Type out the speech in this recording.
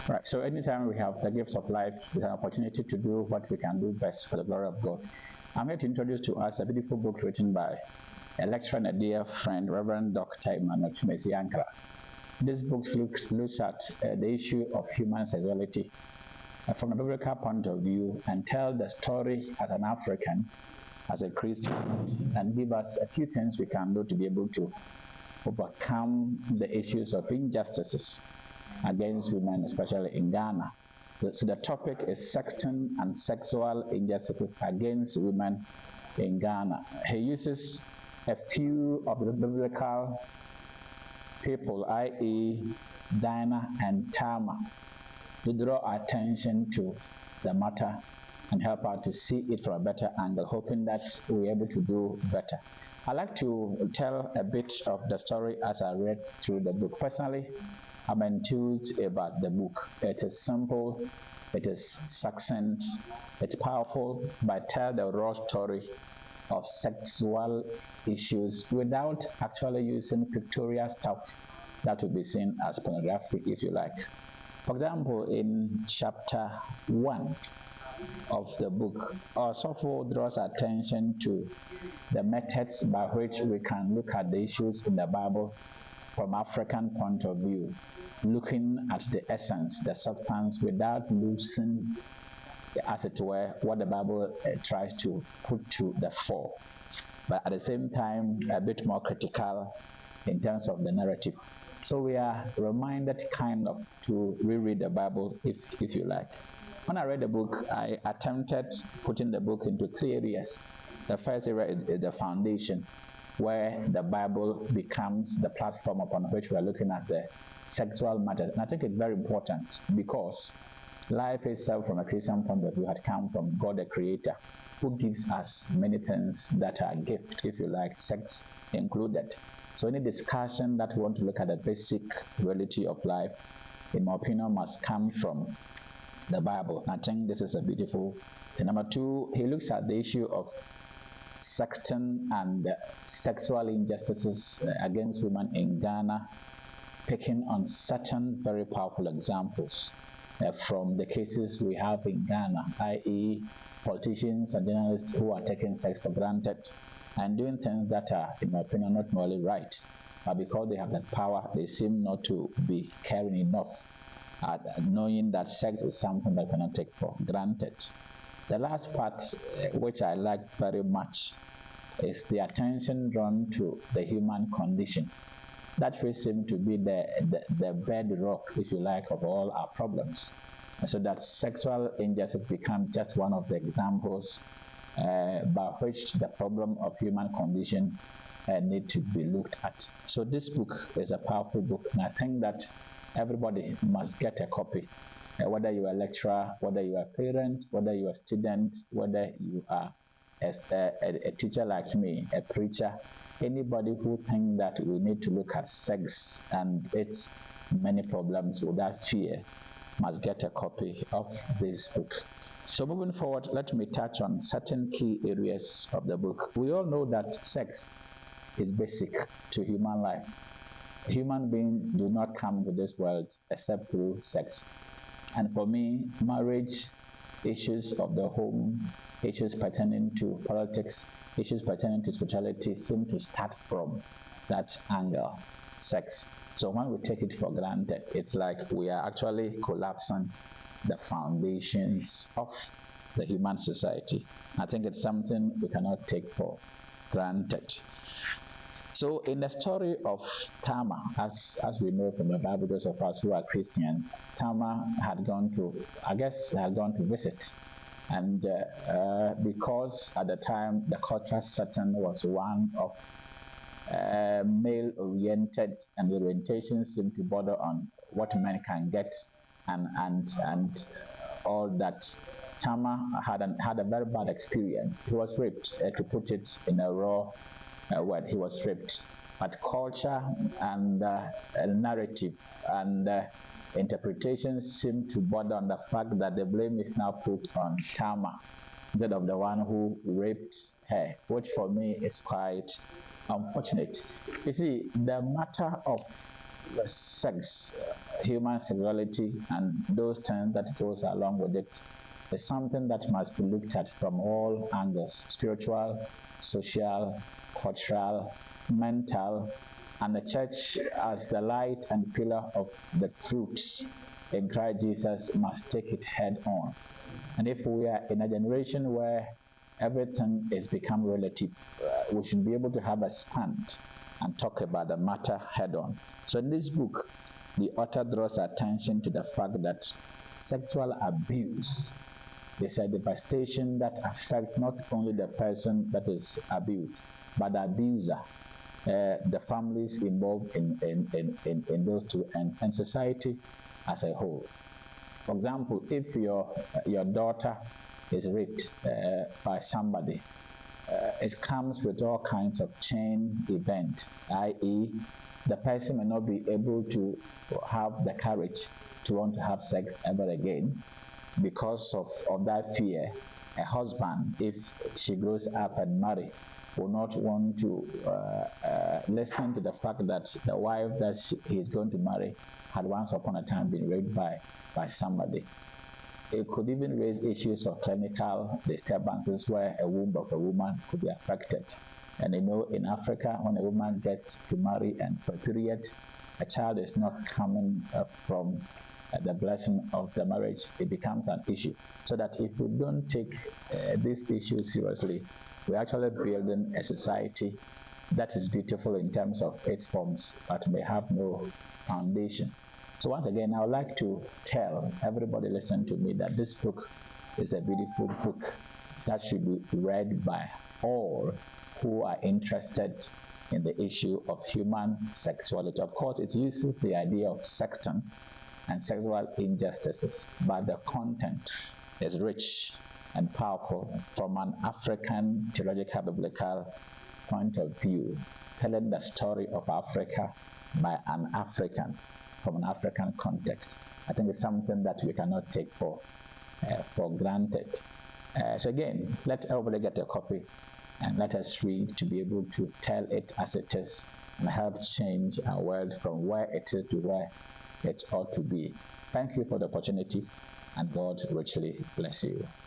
Right. So anytime we have the gifts of life, it's an opportunity to do what we can do best for the glory of God. I'm here to introduce to us a beautiful book written by a lecturer and a dear friend, Reverend Dr. Emmanuel Ankara. This book looks at the issue of human sexuality from a biblical point of view and tell the story as an African, as a Christian, and give us a few things we can do to be able to overcome the issues of injustices against women, especially in Ghana. So the topic is sexting and sexual injustices against women in Ghana. He uses a few of the biblical people, i.e. Dinah and Tamar, to draw attention to the matter and help us to see it from a better angle, hoping that we're able to do better. I'd like to tell a bit of the story as I read through the book. Personally, I'm enthused about the book. It is simple, it is succinct, it's powerful, but tell the raw story of sexual issues without actually using pictorial stuff that would be seen as pornography, if you like. For example, in chapter 1 of the book, our sophomore draws attention to the methods by which we can look at the issues in the Bible from African point of view, looking at the essence, the substance, without losing, as it were, what the Bible tries to put to the fore, but at the same time a bit more critical in terms of the narrative. So we are reminded kind of to reread the Bible, if you like. When I read the book, I attempted putting the book into 3 areas. The first area is the foundation, where the Bible becomes the platform upon which we are looking at the sexual matter. And I think it's very important because life itself, from a Christian point of view, had come from God the Creator, who gives us many things that are gifts, if you like, sex included. So any discussion that we want to look at the basic reality of life, in my opinion, must come from the Bible. I think this is a beautiful thing. Number 2, he looks at the issue of sexting and sexual injustices against women in Ghana, picking on certain very powerful examples from the cases we have in Ghana, i.e. politicians and journalists who are taking sex for granted and doing things that are, in my opinion, not morally right. But because they have that power, they seem not to be caring enough at knowing that sex is something that cannot take for granted. The last part, which I like very much, is the attention drawn to the human condition. That will seem to be the bedrock, if you like, of all our problems. And so that sexual injustice becomes just one of the examples by which the problem of human condition need to be looked at. So this book is a powerful book, and I think that everybody must get a copy. Whether you are a lecturer, whether you are a parent, whether you are a student, whether you are a teacher like me, a preacher, anybody who thinks that we need to look at sex and its many problems without fear must get a copy of this book. So moving forward, let me touch on certain key areas of the book. We all know that sex is basic to human life. Human beings do not come to this world except through sex. And for me, marriage, issues of the home, issues pertaining to politics, issues pertaining to spirituality seem to start from that angle, sex. So when we take it for granted, it's like we are actually collapsing the foundations of the human society. I think it's something we cannot take for granted. So in the story of Tamar, as we know from the Bible, those of us who are Christians, Tamar had gone to visit. And because at the time the cultural setting was one of male-oriented, and the orientation seemed to border on what men can get and all that, Tamar had a very bad experience. He was raped, to put it in a raw word. He was raped. But culture and narrative and interpretation seem to border on the fact that the blame is now put on Tamar instead of the one who raped her, which for me is quite unfortunate. You see, the matter of sex, human sexuality, and those things that goes along with it is something that must be looked at from all angles: spiritual, social, cultural, mental, and the church, as the light and pillar of the truth in Christ Jesus, must take it head on. And if we are in a generation where everything is become relative, we should be able to have a stand and talk about the matter head on. So in this book, the author draws attention to the fact that sexual abuse is a devastation that affects not only the person that is abused, but the abuser, the families involved in those two, and society as a whole. For example, if your daughter is raped by somebody, it comes with all kinds of chain events, i.e., the person may not be able to have the courage to want to have sex ever again because of that fear. A husband, if she grows up and marry, will not want to listen to the fact that the wife that he is going to marry had once upon a time been raped by somebody. It could even raise issues of clinical disturbances where a womb of a woman could be affected. And you know, in Africa, when a woman gets to marry and for a period, a child is not coming from the blessing of the marriage, it becomes an issue. So that if we don't take this issue seriously, we're actually building a society that is beautiful in terms of its forms, but may have no foundation. So once again, I would like to tell everybody listening to me that this book is a beautiful book that should be read by all who are interested in the issue of human sexuality. Of course, it uses the idea of sexting and sexual injustices, but the content is rich and powerful from an African theological biblical point of view, telling the story of Africa by an African, from an African context. I think it's something that we cannot take for granted. So again, let everybody get a copy and let us read to be able to tell it as it is and help change our world from where it is to where it ought to be. Thank you for the opportunity, and God richly bless you.